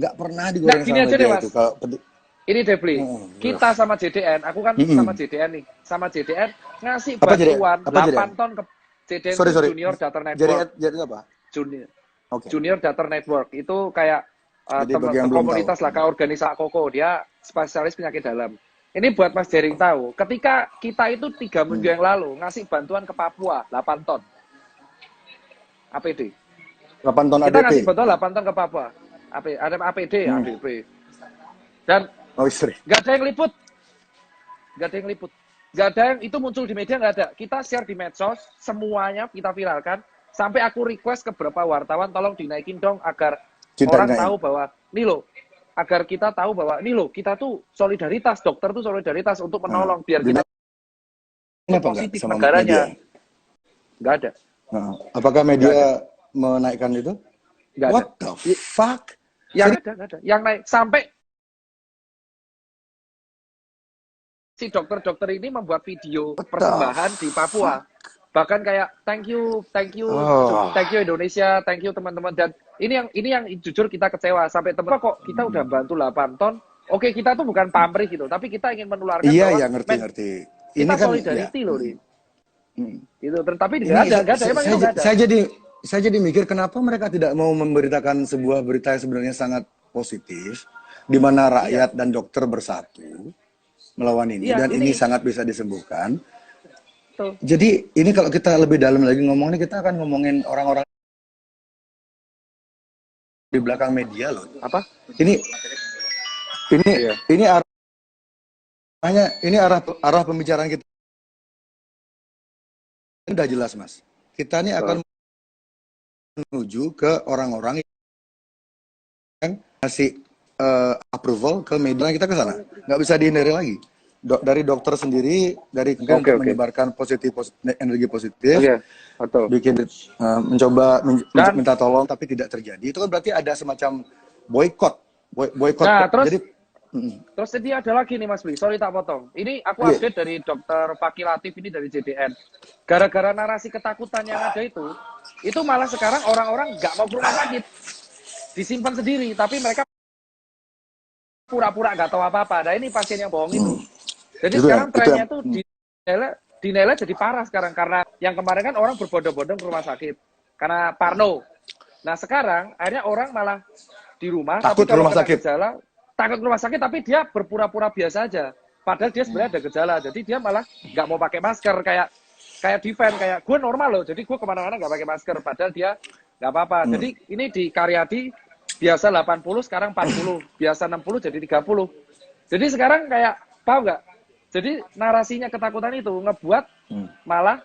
nggak pernah Nah, digoreng gini sama aja deh media Mas. itu. Kalau Ini Depli, iya. kita sama JDN, aku kan sama JDN nih, sama JDN ngasih Apa jadi? bantuan Apa jadi? 8 ton ke JDN Sorry itu sorry. Junior Data Network. Jadi apa? Junior, Oke. Junior Data Network itu kayak Jadi bagi yang belum tahu. komunitas lah, kayak organisasi Koko, dia spesialis penyakit dalam. Ini buat Mas Jering tahu, ketika kita itu 3 minggu yang lalu ngasih bantuan ke Papua 8 ton APD. 8 ton Kita ADP. ngasih bantuan 8 ton ke Papua. Ada APD, ADP. Dan Oh, istri. nggak ada yang liput. Nggak ada yang liput. Nggak ada yang, itu muncul di media, nggak ada. Kita share di medsos, semuanya kita viralkan. Sampai aku request ke beberapa wartawan, tolong dinaikin dong agar orang tahu bahwa, nih loh, agar kita tahu bahwa, nih loh, kita tuh solidaritas, dokter tuh solidaritas untuk menolong, biar kita Ini apa enggak positif sama media? negaranya. Nggak ada. Apakah media menaikkan itu? Nggak ada. What the fuck? Yang ada, nggak ada. Yang naik, sampai si dokter-dokter ini membuat video persembahan di Papua. Bahkan kayak thank you Indonesia, thank you teman-teman. Dan ini yang jujur kita kecewa, sampai teman kok kita udah bantu 8 ton. Oke, kita tuh bukan pamrih gitu, tapi kita ingin menularkan bahwa iya, ngerti. Kita Ini kan solidarity loh nih. Itu, tapi ini nggak ada, emang itu nggak ada. Saya jadi mikir kenapa mereka tidak mau memberitakan sebuah berita yang sebenarnya sangat positif, di mana rakyat dan dokter bersatu melawan ini, dan ini sangat bisa disembuhkan. Jadi ini kalau kita lebih dalam lagi ngomongnya, kita akan ngomongin orang-orang di belakang media loh. Apa? Ini arahnya, ini arah pembicaraan kita. Ini udah jelas, Mas. Kita ini akan menuju ke orang-orang yang ngasih approval ke media, kita ke sana. Nggak bisa dihindari lagi. Dari dokter sendiri, dari menyebarkan energi positif, bikin mencoba minta tolong tapi tidak terjadi. Itu kan berarti ada semacam boykot. Nah, terus jadi ada lagi nih Mas Bli, sorry tak potong. Ini aku update dari Dokter Fakih Latif ini dari JDN. Gara-gara narasi ketakutan yang ada itu malah sekarang orang-orang nggak mau ke rumah sakit, disimpan sendiri, tapi mereka pura-pura nggak tahu apa-apa. Nah ini pasien yang bohong itu. Jadi sekarang trennya tuh dinilai jadi parah sekarang, karena yang kemarin kan orang berbondong-bondong ke rumah sakit karena parno. Nah sekarang akhirnya orang malah di rumah, takut tapi kalau rumah kena sakit. gejala, takut ke rumah sakit, tapi dia berpura-pura biasa aja. Padahal dia sebenarnya ada gejala, jadi dia malah nggak mau pakai masker, kayak defend, kayak gue normal loh, jadi gue kemana-mana nggak pakai masker, padahal dia nggak apa-apa. Jadi ini di Karyadi biasa 80, sekarang 40, biasa 60 jadi 30. Jadi sekarang kayak, paham nggak? Jadi narasinya ketakutan itu ngebuat malah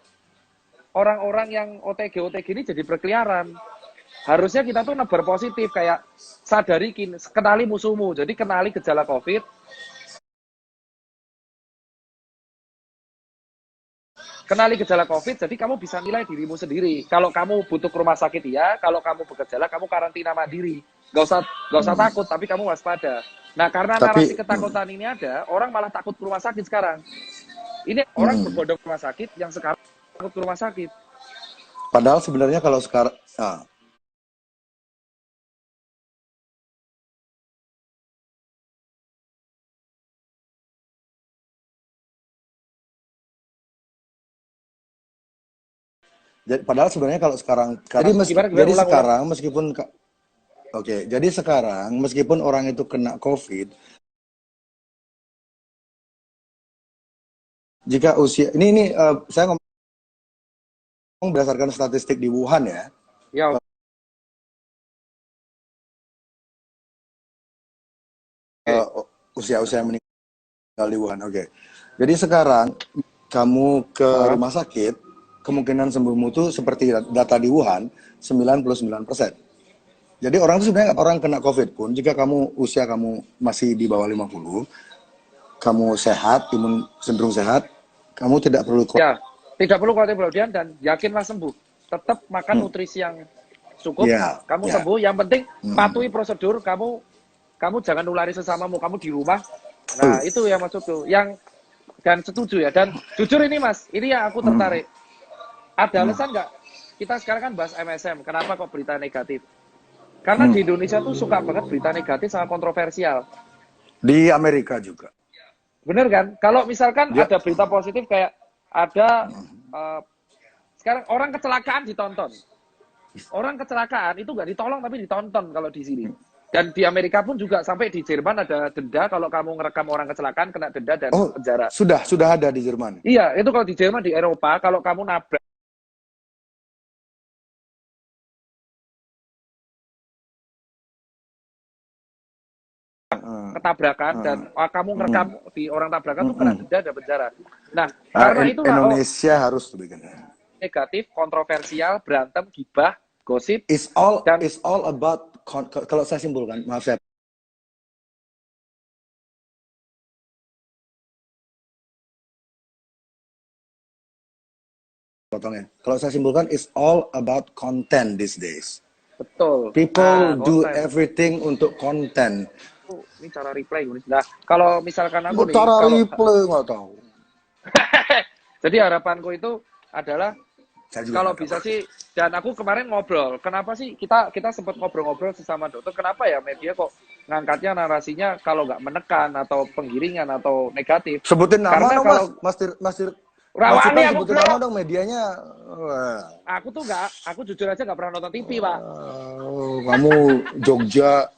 orang-orang yang OTG ini jadi berkeliaran. Harusnya kita tuh nebar positif, kayak sadari, kenali musuhmu. Jadi kenali gejala COVID. Kenali gejala COVID, jadi kamu bisa nilai dirimu sendiri. Kalau kamu butuh ke rumah sakit ya, kalau kamu bergejala kamu karantina mandiri. Gak usah takut, tapi kamu waspada. Nah, karena narasi ketakutan ini ada, orang malah takut ke rumah sakit sekarang. Ini orang berbondong ke rumah sakit, yang sekarang takut ke rumah sakit. Padahal sebenarnya kalau sekarang padahal sebenarnya kalau sekarang jadi sekarang meskipun orang itu kena COVID, jika usia ini saya ngomong berdasarkan statistik di Wuhan ya. Usia meninggal di Wuhan. Jadi sekarang kamu ke rumah sakit, kemungkinan sembuhmu itu seperti data di Wuhan 99%. Jadi orang itu sebenarnya, orang kena COVID pun, jika usia kamu masih di bawah 50, kamu sehat, imun cenderung sehat, kamu tidak perlu tidak perlu khawatir berlebihan dan yakinlah sembuh. Tetap makan nutrisi yang cukup, kamu sembuh. Yang penting patuhi prosedur, kamu jangan nulari sesamamu, kamu di rumah. Nah, itu yang maksudku. Dan setuju ya. Dan jujur ini Mas, ini yang aku tertarik. Ada alasan nggak? Kita sekarang kan bahas MSM, kenapa kok berita negatif? Karena di Indonesia tuh suka banget berita negatif sama kontroversial. Di Amerika juga. Bener kan? Kalau misalkan Ya. ada berita positif kayak ada sekarang orang kecelakaan ditonton. Orang kecelakaan itu nggak ditolong tapi ditonton kalau di sini. Dan di Amerika pun juga sampai di Jerman ada denda kalau kamu ngerekam orang kecelakaan kena denda dan Oh, penjara. sudah ada di Jerman. Iya, itu kalau di Jerman, di Eropa kalau kamu nabrak ketabrakan dan kamu ngerekam di orang tabrakan tuh kena denda dan penjara. Nah, karena itulah Indonesia harus bikin. negatif, kontroversial, berantem, gibah, gosip. It's all Dan- about kalau saya simpulkan, maaf saya potongnya. Kalau saya simpulkan, it's all about content these days. Betul. People do konten. everything untuk konten. Ini cara reply. Nah, kalau misalkan aku nih, Cara kalau replay nggak tahu. jadi harapanku itu adalah Saya juga kalau nggak bisa tahu. sih, dan aku kemarin ngobrol, kenapa sih kita sempat ngobrol-ngobrol sesama dokter, kenapa ya media kok ngangkatnya narasinya kalau nggak menekan atau penggiringan atau negatif? Sebutin nama Karena dong, kalau Mas Rawani Cipang, aku sebutin belum. nama dong medianya. Wah. aku jujur aja nggak pernah nonton TV, Pak. Kamu Jogja,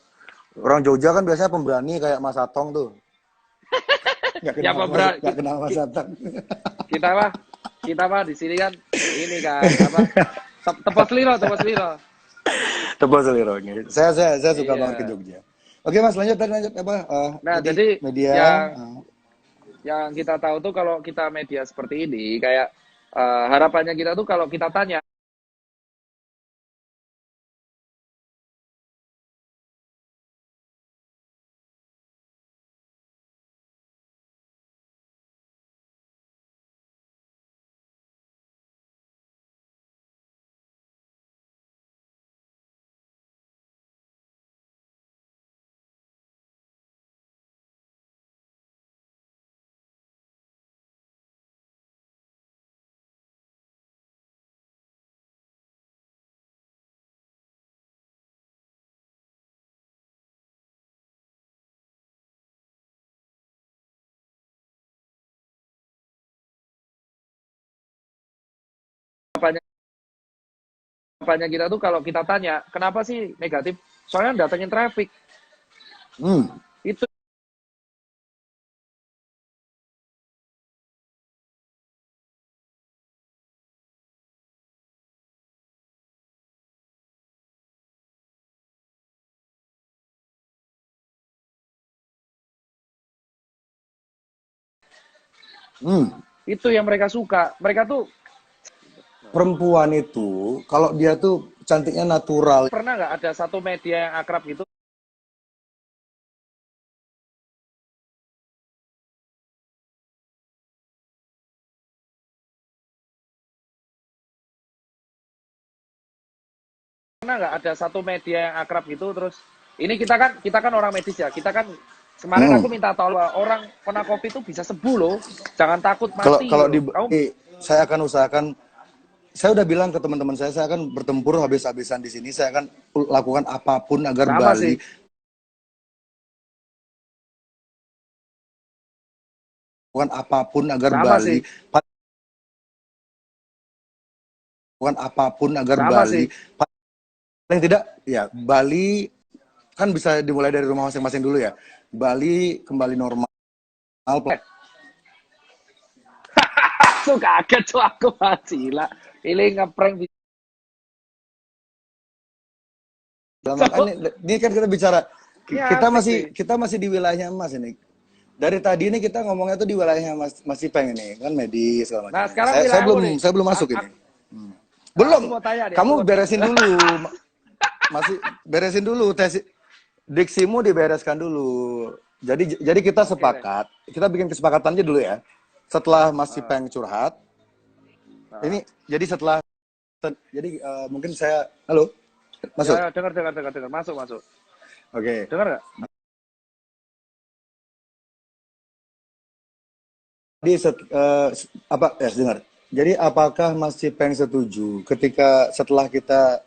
orang Jogja kan biasanya pemberani kayak Mas Atong tuh. Nggak Ya, pemberani. nggak kenal Mas Atong. Kita mah di sini kan ini kan apa? Tepos liro. Tebal seliro. Saya suka Iya. banget ke Jogja. Oke Mas, lanjut apa? Nah, jadi media. yang kita tahu tuh kalau kita media seperti ini kayak harapannya kita tuh kalau kita tanya harapannya kita tuh kalau kita tanya kenapa sih negatif? Soalnya datengin traffic. Itu itu yang mereka suka. Mereka tuh Perempuan itu kalau dia tuh cantiknya natural. pernah nggak ada satu media yang akrab gitu? Pernah nggak ada satu media yang akrab gitu terus ini kita kan orang medis ya. Kita kan kemarin aku minta tolong orang kena COVID itu bisa sembuh loh. Jangan takut mati. Kalau Kamu saya akan usahakan. Saya udah bilang ke teman-teman saya akan bertempur habis-habisan di sini. Saya akan lakukan apapun agar sama Bali sih. lakukan apapun agar Sama Bali sih. lakukan apapun agar Sama Bali sih. paling tidak ya Bali kan bisa dimulai dari rumah masing-masing dulu ya. Bali kembali normal. Aku kaget tuh aku gila. Ini ngeprank Ini kan kita bicara Ya, kita masih di wilayahnya Mas ini. Dari tadi ini kita ngomongnya tuh di wilayahnya Mas Ipeng ini kan medis segala macam. Nah, sekarang saya belum masuk ini. Belum. Aku mau tanya nih, Kamu beresin dulu. Masih beresin dulu tes diksimu dibereskan dulu. Jadi kita sepakat, kita bikin kesepakatannya dulu ya. Setelah Mas Ipeng curhat. Ini jadi setelah mungkin saya halo. Masuk. Ya, dengar. Masuk. Oke. Dengar nggak? Jadi dengar. Jadi apakah Mas Cipeng setuju ketika setelah kita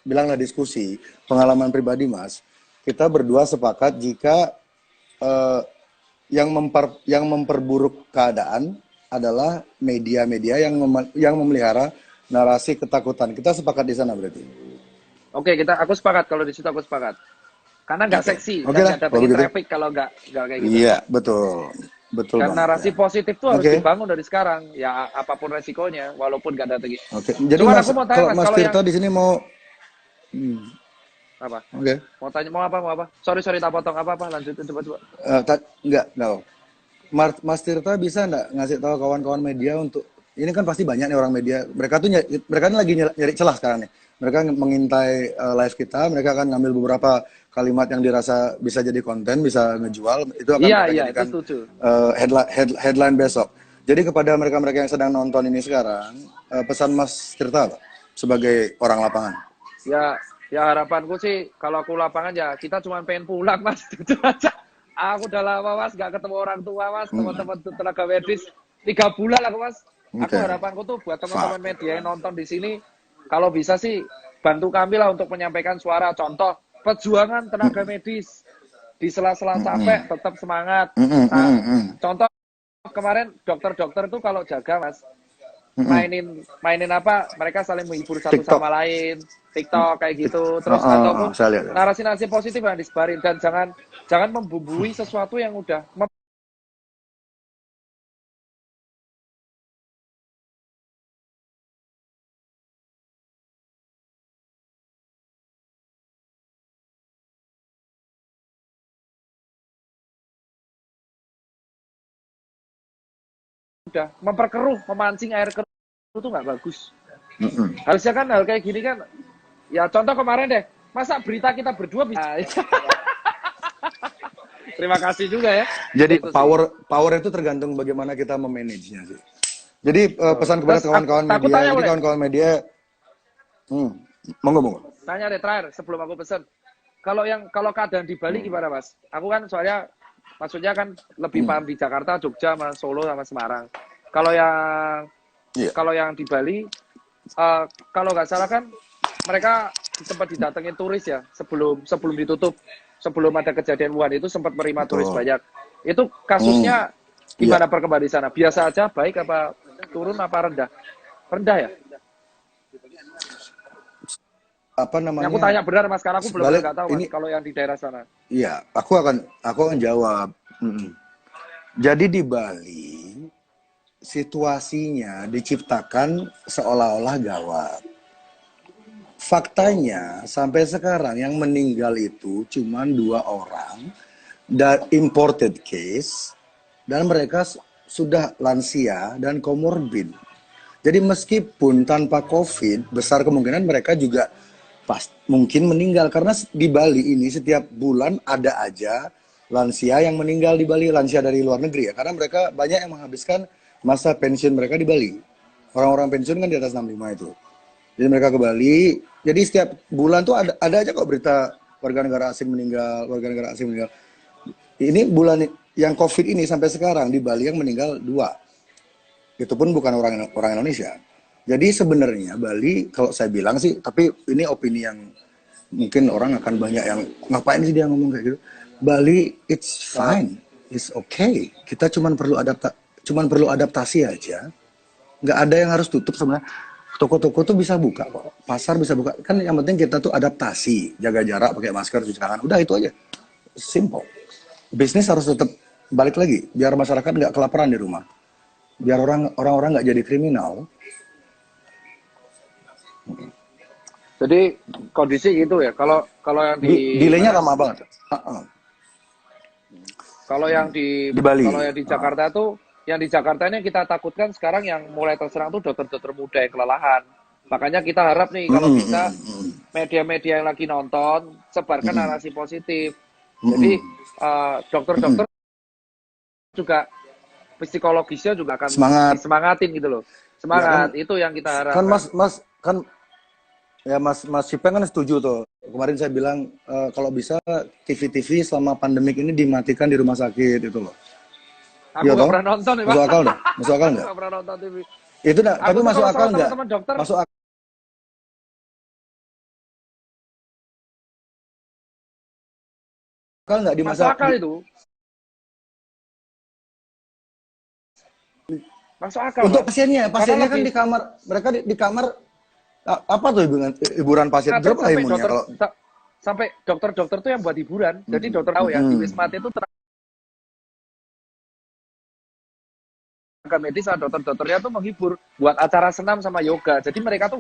bilanglah diskusi, pengalaman pribadi Mas, kita berdua sepakat jika eh, yang memperburuk keadaan adalah media-media yang memelihara narasi ketakutan. Kita sepakat di sana berarti. Oke, aku sepakat kalau di situ aku sepakat. Karena nggak Oke, seksi oke dan lah nggak kalau dapetin begitu. traffic kalau nggak kayak gitu. Iya, betul, betul Dan banget narasi ya. positif tuh harus Oke, dibangun dari sekarang, ya apapun resikonya, walaupun nggak datengin. oke. Jadi Cuman Mas, aku mau tanya kalau Mas, Mas kalau yang Tirta di sini mau, hmm, apa? oke. Mau apa? Sorry tak potong apa? Lanjutin coba. Enggak. Mas Tirta bisa nggak ngasih tahu kawan-kawan media untuk ini kan pasti banyak nih orang media. Mereka kan lagi nyari celah sekarang nih. Mereka mengintai live kita. Mereka akan ngambil beberapa kalimat yang dirasa bisa jadi konten, bisa ngejual. Itu akan mereka Iya, itu jadikan setuju. headline besok. Jadi kepada mereka-mereka yang sedang nonton ini sekarang, pesan Mas Tirta apa? Sebagai orang lapangan. Ya harapanku sih kalau aku lapangan ya kita cuma pengen pulang Mas. Itu aja. Aku udah lama Mas nggak ketemu orang tua Mas, Hmm. teman-teman tenaga medis 3 bulan aku Mas. Aku Oke. harapanku tuh buat Fuck. teman-teman media yang nonton di sini, kalau bisa sih bantu kami lah untuk menyampaikan suara. Contoh perjuangan tenaga medis di sela-sela capek tetap semangat. Nah, contoh kemarin dokter-dokter tuh kalau jaga Mas, mainin apa, mereka saling menghibur satu TikTok. sama lain, TikTok kayak gitu, terus ataupun Saya lihat. narasi-narasi positif yang disebarin, dan jangan membumbui sesuatu yang udah memperkeruh, memancing air keruh, itu nggak bagus. Harusnya kan hal kayak gini kan, ya contoh kemarin deh, masa berita kita berdua bisa. Terima kasih juga ya. Jadi Itu sih. power itu tergantung bagaimana kita memanagenya sih. Jadi pesan kepada Terus kawan-kawan aku media. tanya Jadi boleh? kawan-kawan media, monggo. Tanya deh terakhir sebelum aku pesen. Kalau keadaan di Bali gimana Mas? Aku kan soalnya maksudnya kan lebih paham di Jakarta, Jogja, sama Solo sama Semarang. Kalau yang Iya. kalau yang di Bali, kalau nggak salah kan mereka sempat didatengin turis ya sebelum ditutup, sebelum ada kejadian Wuhan itu sempat menerima turis Betul. banyak. Itu kasusnya Iya. gimana perkembangan di sana? Biasa aja, baik apa turun apa rendah? Rendah ya? Apa Ini aku namanya? tanya benar Mas, karena aku belum Balik nggak tahu Mas ini, kalau yang di daerah sana. iya. Aku akan jawab. Jadi di Bali situasinya diciptakan seolah-olah gawat. Faktanya sampai sekarang yang meninggal itu cuma 2 orang dan imported case, dan mereka sudah lansia dan komorbid. Jadi meskipun tanpa COVID, besar kemungkinan mereka juga mungkin meninggal karena di Bali ini setiap bulan ada aja lansia yang meninggal di Bali, lansia dari luar negeri ya, karena mereka banyak yang menghabiskan masa pensiun mereka di Bali. Orang-orang pensiun kan di atas 65 itu. Jadi mereka ke Bali. Jadi setiap bulan tuh ada aja kok berita warga negara asing meninggal, warga negara asing meninggal. Ini bulan yang COVID ini sampai sekarang di Bali yang meninggal 2. Itu pun bukan orang Indonesia. Jadi sebenarnya Bali, kalau saya bilang sih, tapi ini opini yang mungkin orang akan banyak yang ngapain sih dia ngomong kayak gitu. Bali it's fine, it's okay. Kita cuman perlu adaptasi aja. Nggak ada yang harus tutup sebenarnya. Toko-toko tuh bisa buka kok, pasar bisa buka. Kan yang penting kita tuh adaptasi, jaga jarak, pakai masker, cuci tangan. Udah itu aja, simple. Bisnis harus tetap balik lagi, biar masyarakat nggak kelaparan di rumah, biar orang-orang nggak jadi kriminal. Jadi kondisi gitu ya. Kalau yang di Delaynya mana? lama banget. Kalau yang di Bali. Kalau yang di Jakarta tuh, yang di Jakarta ini kita takutkan sekarang yang mulai terserang tuh dokter-dokter muda yang kelelahan. Makanya kita harap nih kalau bisa media-media yang lagi nonton sebarkan narasi positif. Jadi dokter-dokter juga psikologisnya juga akan disemangatin gitu loh. Semangat ya, kan, itu yang kita harapkan. Kan Mas Cipeng kan setuju tuh. Kemarin saya bilang kalau bisa TV-TV selama pandemik ini dimatikan di rumah sakit itu loh. Aku nggak pernah nonton ya, Pak. Masuk akal nggak? Masuk akal nggak? Nggak pernah nonton TV. Itu tapi masuk akal nggak? Teman-teman dokter. Masuk akal. Kalau nggak di Masuk masa akal itu. Masuk akal, untuk Mas. pasiennya Karena kan lebih di kamar, mereka di kamar apa tuh hiburan pasien kadang drop lah sampai imunnya dokter kalau sampai dokter-dokter tuh yang buat hiburan. Jadi dokter tahu ya, di Wisma Atlet itu tenaga medis sama dokter-dokternya tuh menghibur buat acara senam sama yoga. Jadi mereka tuh